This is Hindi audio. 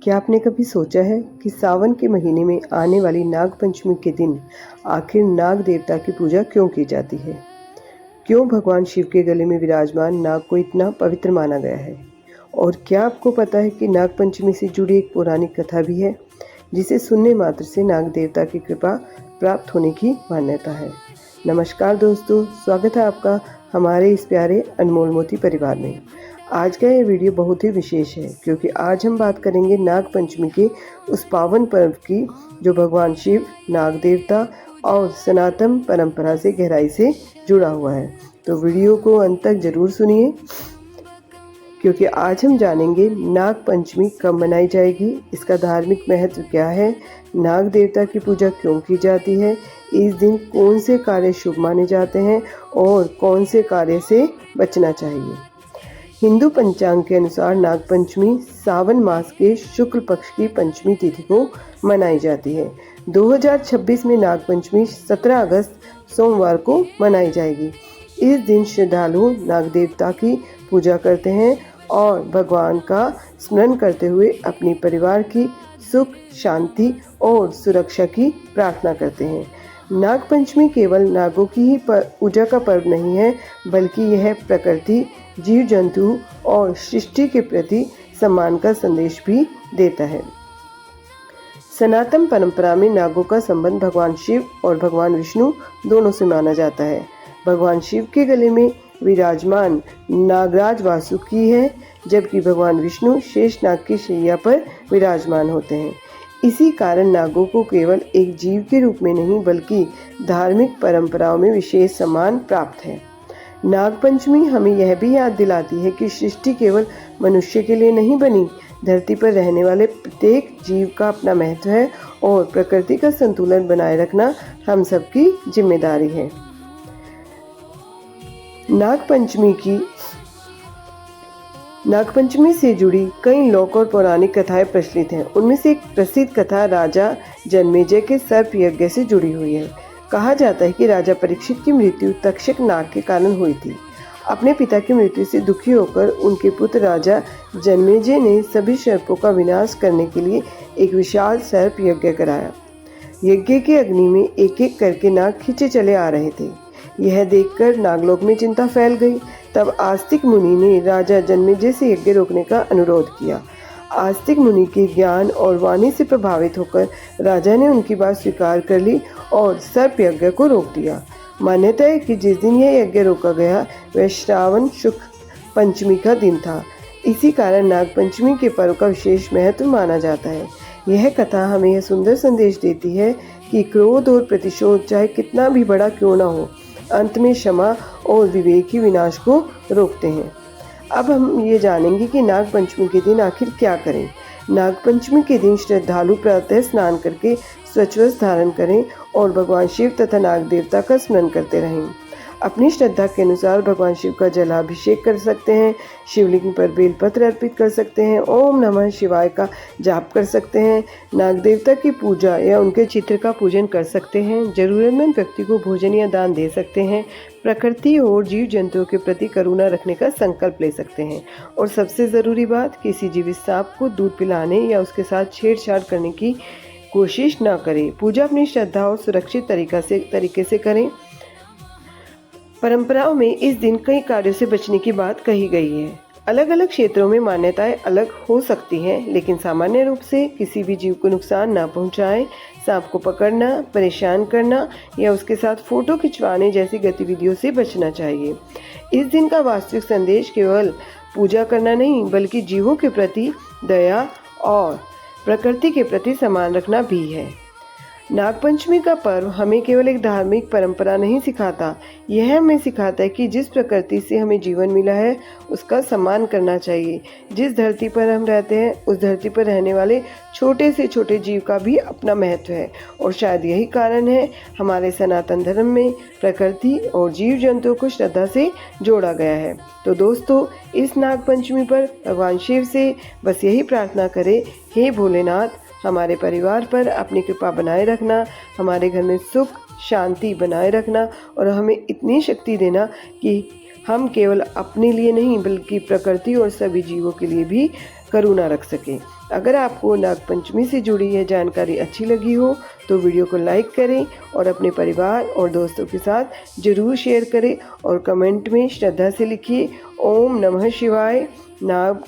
क्या आपने कभी सोचा है कि सावन के महीने में आने वाली नाग पंचमी के दिन आखिर नाग देवता की पूजा क्यों की जाती है? क्यों भगवान शिव के गले में विराजमान नाग को इतना पवित्र माना गया है? और क्या आपको पता है कि नाग पंचमी से जुड़ी एक पौराणिक कथा भी है, जिसे सुनने मात्र से नाग देवता की कृपा प्राप्त होने की मान्यता है? नमस्कार दोस्तों, स्वागत है आपका हमारे इस प्यारे अनमोल मोती परिवार में। आज का ये वीडियो बहुत ही विशेष है क्योंकि आज हम बात करेंगे नाग पंचमी के उस पावन पर्व की जो भगवान शिव, नाग देवता और सनातन परंपरा से गहराई से जुड़ा हुआ है। तो वीडियो को अंत तक जरूर सुनिए क्योंकि आज हम जानेंगे नाग पंचमी कब मनाई जाएगी, इसका धार्मिक महत्व क्या है, नाग देवता की पूजा क्यों की जाती है, इस दिन कौन से कार्य शुभ माने जाते हैं और कौन से कार्य से बचना चाहिए। हिंदू पंचांग के अनुसार नाग पंचमी सावन मास के शुक्ल पक्ष की पंचमी तिथि को मनाई जाती है। 2026 में नाग पंचमी 17 अगस्त सोमवार को मनाई जाएगी। इस दिन श्रद्धालु नाग देवता की पूजा करते हैं और भगवान का स्मरण करते हुए अपने परिवार की सुख, शांति और सुरक्षा की प्रार्थना करते हैं। नाग पंचमी केवल नागों की ही पूजा का पर्व नहीं है, बल्कि यह प्रकृति, जीव जंतु और सृष्टि के प्रति सम्मान का संदेश भी देता है। सनातन परंपरा में नागों का संबंध भगवान शिव और भगवान विष्णु दोनों से माना जाता है। भगवान शिव के गले में विराजमान नागराज वासुकी है, जबकि भगवान विष्णु शेषनाग की शैया पर विराजमान होते हैं। इसी कारण नागों को केवल एक जीव के रूप में नहीं बल्कि धार्मिक परंपराओं में विशेष सम्मान प्राप्त है। नाग पंचमी हमें यह भी याद दिलाती है कि सृष्टि केवल मनुष्य के लिए नहीं बनी, धरती पर रहने वाले प्रत्येक जीव का अपना महत्व है और प्रकृति का संतुलन बनाए रखना हम सबकी जिम्मेदारी है। नाग पंचमी से जुड़ी कई लोक और पौराणिक कथाएं प्रचलित हैं। उनमें से एक प्रसिद्ध कथा राजा जन्मेजय के सर्प यज्ञ से जुड़ी हुई है। कहा जाता है कि राजा परीक्षित की मृत्यु तक्षक नाग के कारण हुई थी। अपने पिता की मृत्यु से दुखी होकर उनके पुत्र राजा जन्मेजय ने सभी सर्पों का विनाश करने के लिए एक विशाल सर्प यज्ञ कराया। यज्ञ की अग्नि में एक एक करके नाग खींचे चले आ रहे थे। यह देखकर नागलोक में चिंता फैल गई। तब आस्तिक मुनि ने राजा जन्मेजय से यज्ञ रोकने का अनुरोध किया। आस्तिक मुनि के ज्ञान और वाणी से प्रभावित होकर राजा ने उनकी बात स्वीकार कर ली और सर्प यज्ञ को रोक दिया। मान्यता है कि जिस दिन यह यज्ञ रोका गया वह श्रावण शुक्ल पंचमी का दिन था। इसी कारण नाग पंचमी के पर्व का विशेष महत्व माना जाता है। यह कथा हमें यह सुंदर संदेश देती है कि क्रोध और प्रतिशोध चाहे कितना भी बड़ा क्यों ना हो, अंत में क्षमा और विवेक ही विनाश को रोकते हैं। अब हम ये जानेंगे कि नाग पंचमी के दिन आखिर क्या करें। नाग पंचमी के दिन श्रद्धालु प्रातः स्नान करके स्वच्छ वस्त्र धारण करें और भगवान शिव तथा नाग देवता का स्मरण करते रहें। अपनी श्रद्धा के अनुसार भगवान शिव का जलाभिषेक कर सकते हैं, शिवलिंग पर बेलपत्र अर्पित कर सकते हैं, ओम नमः शिवाय का जाप कर सकते हैं, नाग देवता की पूजा या उनके चित्र का पूजन कर सकते हैं, जरूरतमंद व्यक्ति को भोजन या दान दे सकते हैं, प्रकृति और जीव जंतुओं के प्रति करुणा रखने का संकल्प ले सकते हैं और सबसे ज़रूरी बात, किसी जीवित सांप को दूध पिलाने या उसके साथ छेड़छाड़ करने की कोशिश न करें। पूजा अपनी श्रद्धा और सुरक्षित तरीके से करें। परंपराओं में इस दिन कई कार्यों से बचने की बात कही गई है। अलग अलग क्षेत्रों में मान्यताएं अलग हो सकती हैं, लेकिन सामान्य रूप से किसी भी जीव को नुकसान न पहुंचाएं, सांप को पकड़ना, परेशान करना या उसके साथ फोटो खिंचवाने जैसी गतिविधियों से बचना चाहिए। इस दिन का वास्तविक संदेश केवल पूजा करना नहीं बल्कि जीवों के प्रति दया और प्रकृति के प्रति सम्मान रखना भी है। नागपंचमी का पर्व हमें केवल एक धार्मिक परंपरा नहीं सिखाता, यह हमें सिखाता है कि जिस प्रकृति से हमें जीवन मिला है उसका सम्मान करना चाहिए। जिस धरती पर हम रहते हैं उस धरती पर रहने वाले छोटे से छोटे जीव का भी अपना महत्व है और शायद यही कारण है हमारे सनातन धर्म में प्रकृति और जीव जंतुओं को श्रद्धा से जोड़ा गया है। तो दोस्तों, इस नागपंचमी पर भगवान शिव से बस यही प्रार्थना करें, हे भोलेनाथ, हमारे परिवार पर अपनी कृपा बनाए रखना, हमारे घर में सुख शांति बनाए रखना और हमें इतनी शक्ति देना कि हम केवल अपने लिए नहीं बल्कि प्रकृति और सभी जीवों के लिए भी करुणा रख सकें। अगर आपको नागपंचमी से जुड़ी यह जानकारी अच्छी लगी हो तो वीडियो को लाइक करें और अपने परिवार और दोस्तों के साथ ज़रूर शेयर करें और कमेंट में श्रद्धा से लिखिए ओम नमः शिवाय। नाग